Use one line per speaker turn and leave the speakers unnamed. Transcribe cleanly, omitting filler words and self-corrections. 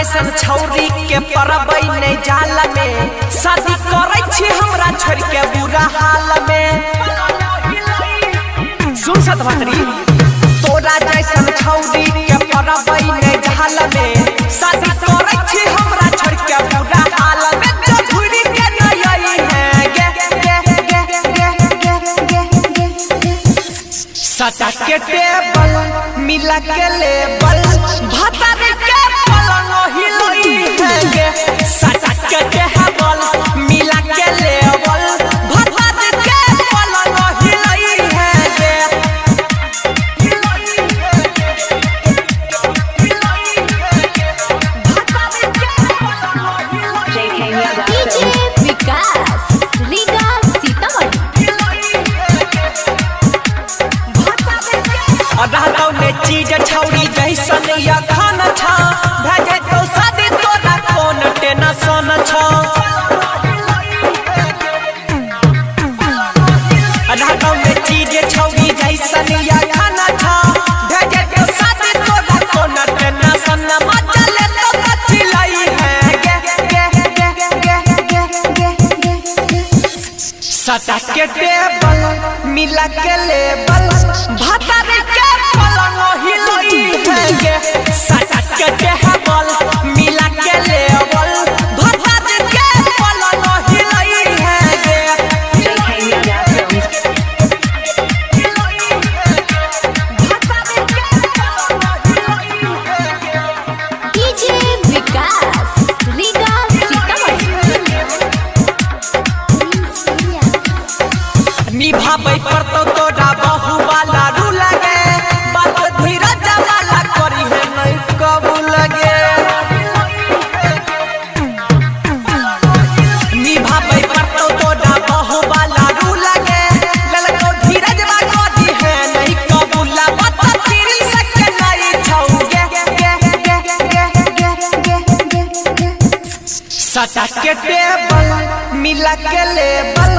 जैसन छौरी के परबै नहीं जाल में शादी करे छी हमरा छोड़ के बुरा हाल में। सुन सतभतरी तोरा जैसन छौरी के परबै नहीं जाल में शादी करे छी हमरा छोड़ के बुरा हाल में। जो घुरी के नहीं आई है सटा के टेबल मिला के लेबल भातर के पलंग हिलई है गे। सटा के टेबल मिला के लेबल भातर के पलंग हिलई है गे।
डीजे विकास रीगा सीतामढ़ी।
रहतौ ने चीज छौरी जैसन या खाना छा भेजे तो शादी तोरा कौन टेंशन छा। रहतौ ने चीज छौरी जैसन या खाना छा भेजे तो शादी तोरा कौन टेंशन मजा ले तो कचिलाई है सटा के टेबल मिला के लेबल भातर के पलंग हिलई है गे। सटा के टेबल मिला के लेबल भातर के पलंग हिलई है गे।
डीजे विकास रीगा सीतामढ़ी।
निभाबै पड़तौ तोरा बहु वाला रू लगे बात धीरज वाला करी है नहीं कबू लगे। निभाबै पड़तौ तोरा बहु वाला रू लगे ललको धीरज वाला करी है नहीं कबू ला बात तेरी सके नहीं छौगे। सटा के टेबल मिला के लेबल